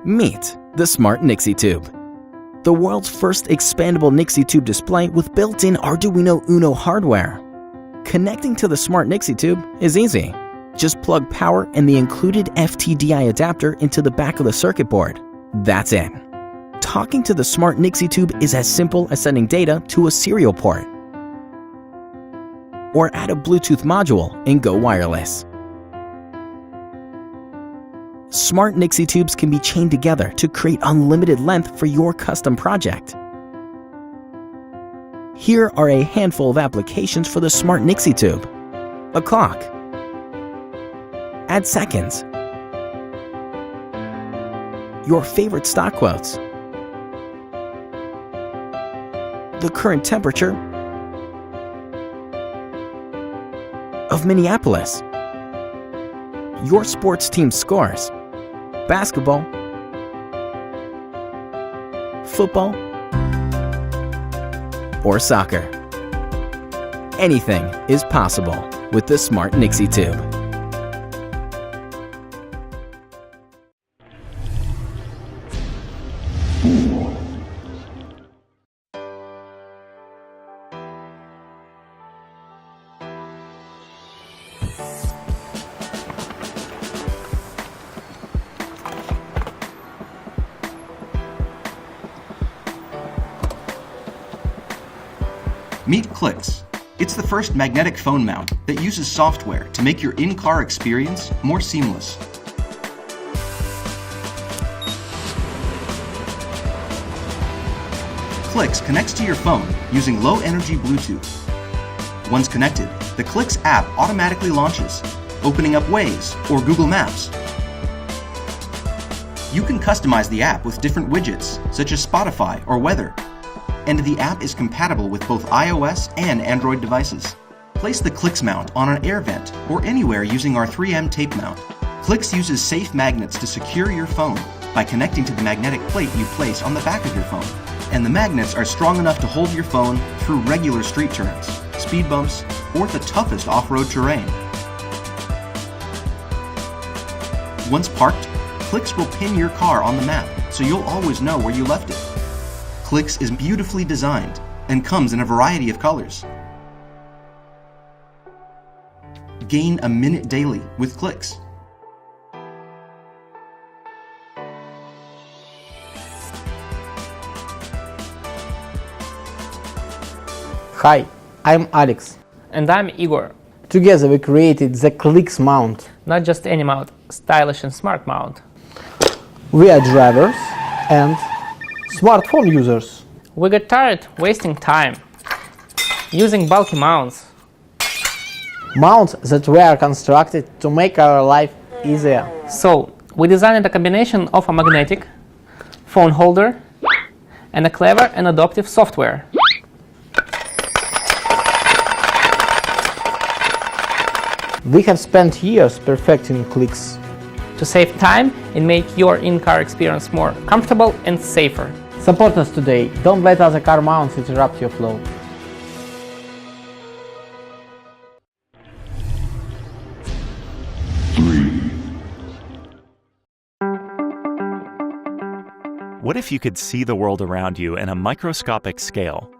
Meet the Smart Nixie Tube. The world's first expandable Nixie Tube display with built-in Arduino Uno hardware. Connecting to the Smart Nixie Tube is easy. Just plug power and the included FTDI adapter into the back of the circuit board. That's it. Talking to the Smart Nixie Tube is as simple as sending data to a serial port. Or add a Bluetooth module and go wireless. Smart Nixie Tubes can be chained together to create unlimited length for your custom project. Here are a handful of applications for the Smart Nixie Tube. A clock. Add seconds. Your favorite stock quotes. The current temperature of Minneapolis. Your sports team scores. Basketball, football, or soccer. Anything is possible with the Smart Nixie Tube. Meet Clicks. It's the first magnetic phone mount that uses software to make your in-car experience more seamless. Clicks connects to your phone using low-energy Bluetooth. Once connected, the Clicks app automatically launches, opening up Waze or Google Maps. You can customize the app with different widgets, such as Spotify or weather. And the app is compatible with both iOS and Android devices. Place the Clicks mount on an air vent or anywhere using our 3M tape mount. Clicks uses safe magnets to secure your phone by connecting to the magnetic plate you place on the back of your phone. And the magnets are strong enough to hold your phone through regular street turns, speed bumps, or the toughest off-road terrain. Once parked, Clicks will pin your car on the map so you'll always know where you left it. Clicks is beautifully designed and comes in a variety of colors. Gain a minute daily with Clicks. Hi, I'm Alex. And I'm Igor. Together we created the Clicks mount. Not just any mount, stylish and smart mount. We are drivers and smartphone users. We got tired wasting time using bulky mounts. Mounts that were constructed to make our life easier. So, we designed a combination of a magnetic phone holder and a clever and adaptive software. We have spent years perfecting Clicks To save time and make your in-car experience more comfortable and safer. Support us today. Don't let other car mounts interrupt your flow. What if you could see the world around you in a microscopic scale?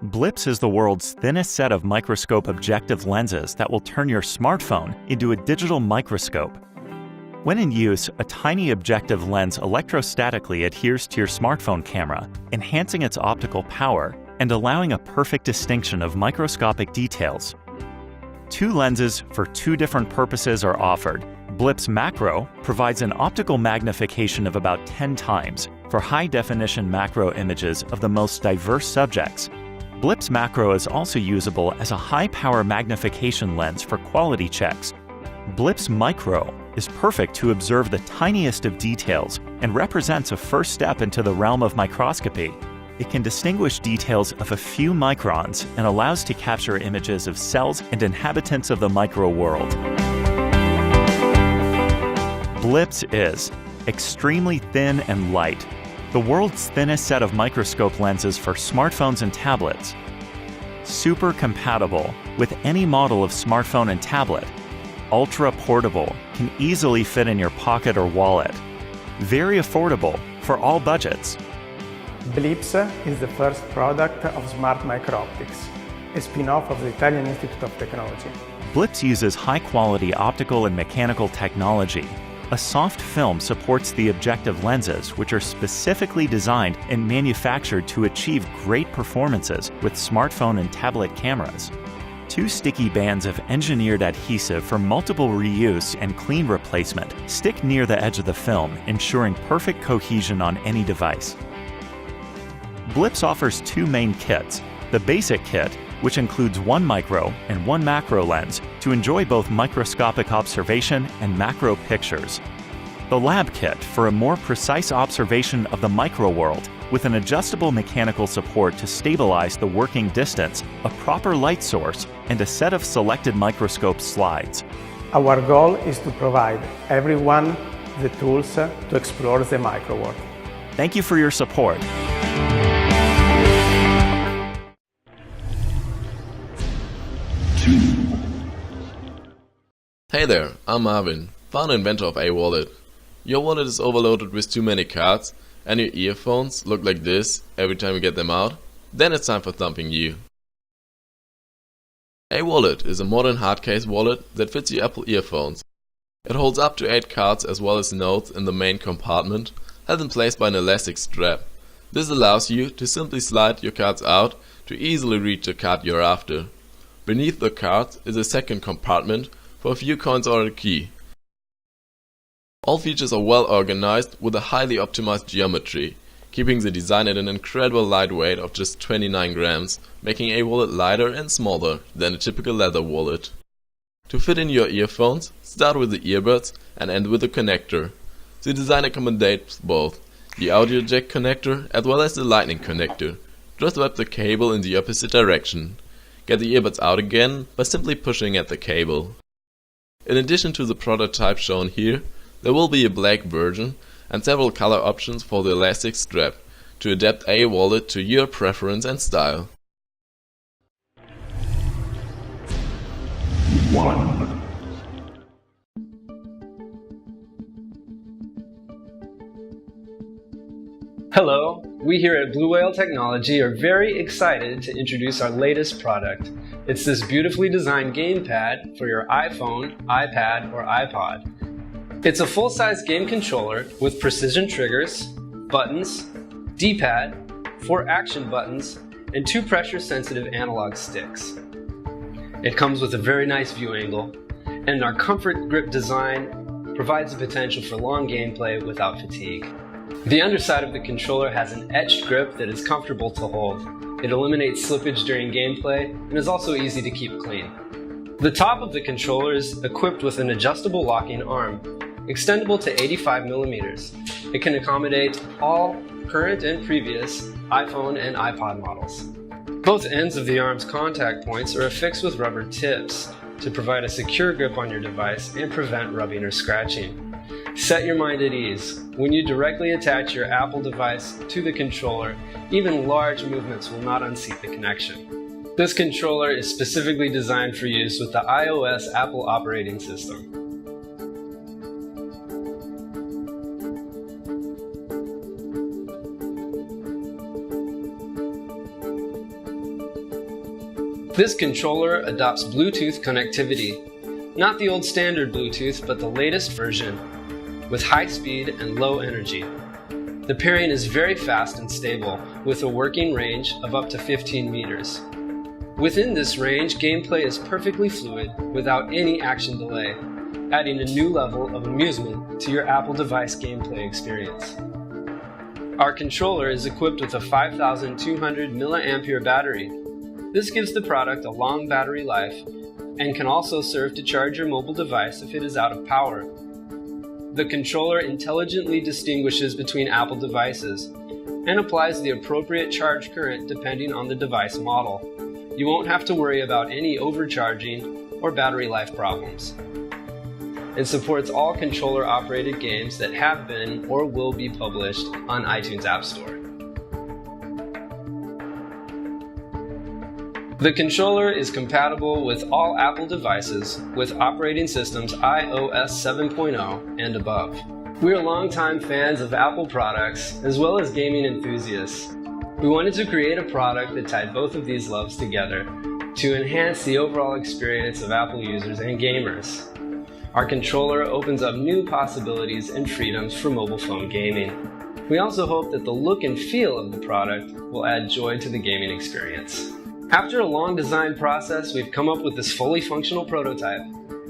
Blips is the world's thinnest set of microscope objective lenses that will turn your smartphone into a digital microscope. When in use, a tiny objective lens electrostatically adheres to your smartphone camera, enhancing its optical power and allowing a perfect distinction of microscopic details. Two lenses for two different purposes are offered. Blips Macro provides an optical magnification of about 10 times for high-definition macro images of the most diverse subjects. Blips Macro is also usable as a high-power magnification lens for quality checks. Blips Micro is perfect to observe the tiniest of details and represents a first step into the realm of microscopy. It can distinguish details of a few microns and allows to capture images of cells and inhabitants of the micro world. Blips is extremely thin and light, the world's thinnest set of microscope lenses for smartphones and tablets. Super compatible with any model of smartphone and tablet. Ultra portable, can easily fit in your pocket or wallet. very affordable for all budgets. Blips is the first product of Smart Micro-Optics, a spin-off of the Italian Institute of Technology. Blips uses high-quality optical and mechanical technology. A soft film supports the objective lenses, which are specifically designed and manufactured to achieve great performances with smartphone and tablet cameras. 2 sticky bands of engineered adhesive for multiple reuse and clean replacement stick near the edge of the film, ensuring perfect cohesion on any device. Blips offers 2 main kits: the basic kit, which includes 1 micro and 1 macro lens to enjoy both microscopic observation and macro pictures. The lab kit for a more precise observation of the micro world with an adjustable mechanical support to stabilize the working distance, a proper light source, and a set of selected microscope slides. Our goal is to provide everyone the tools to explore the micro world. Thank you for your support. Hey there, I'm Marvin, founder and inventor of A-Wallet. Your wallet is overloaded with too many cards and your earphones look like this every time you get them out? Then it's time for thumping you. A-Wallet is a modern hardcase wallet that fits your Apple earphones. It holds up to 8 cards as well as notes in the main compartment, held in place by an elastic strap. This allows you to simply slide your cards out to easily reach the card you're after. Beneath the cards is a second compartment for a few coins or a key. All features are well organized with a highly optimized geometry, keeping the design at an incredible lightweight of just 29 grams, making A-Wallet lighter and smaller than a typical leather wallet. To fit in your earphones, start with the earbuds and end with the connector. The design accommodates both the audio jack connector as well as the lightning connector. Just wrap the cable in the opposite direction. Get the earbuds out again by simply pushing at the cable. In addition to the prototype shown here, there will be a black version and several color options for the elastic strap to adapt A-Wallet to your preference and style. Hello, we here at Blue Whale Technology are very excited to introduce our latest product. It's this beautifully designed gamepad for your iPhone, iPad, or iPod. It's a full-size game controller with precision triggers, buttons, D-pad, 4 action buttons, and 2 pressure-sensitive analog sticks. It comes with a very nice view angle, and our comfort grip design provides the potential for long gameplay without fatigue. The underside of the controller has an etched grip that is comfortable to hold. It eliminates slippage during gameplay and is also easy to keep clean. The top of the controller is equipped with an adjustable locking arm, extendable to 85 millimeters. It can accommodate all current and previous iPhone and iPod models. Both ends of the arm's contact points are affixed with rubber tips to provide a secure grip on your device and prevent rubbing or scratching. Set your mind at ease. When you directly attach your Apple device to the controller, even large movements will not unseat the connection. This controller is specifically designed for use with the iOS Apple operating system. This controller adopts Bluetooth connectivity, not the old standard Bluetooth, but the latest version, with high speed and low energy. The pairing is very fast and stable, with a working range of up to 15 meters. Within this range, gameplay is perfectly fluid without any action delay, adding a new level of amusement to your Apple device gameplay experience. Our controller is equipped with a 5,200 mAh battery. This gives the product a long battery life and can also serve to charge your mobile device if it is out of power. The controller intelligently distinguishes between Apple devices and applies the appropriate charge current depending on the device model. You won't have to worry about any overcharging or battery life problems. It supports all controller-operated games that have been or will be published on iTunes App Store. The controller is compatible with all Apple devices with operating systems iOS 7.0 and above. We are longtime fans of Apple products as well as gaming enthusiasts. We wanted to create a product that tied both of these loves together to enhance the overall experience of Apple users and gamers. Our controller opens up new possibilities and freedoms for mobile phone gaming. We also hope that the look and feel of the product will add joy to the gaming experience. After a long design process, we've come up with this fully functional prototype,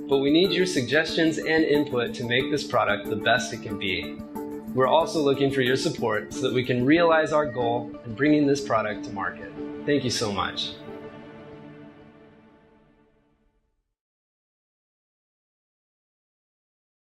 but we need your suggestions and input to make this product the best it can be. We're also looking for your support so that we can realize our goal in bringing this product to market. Thank you so much.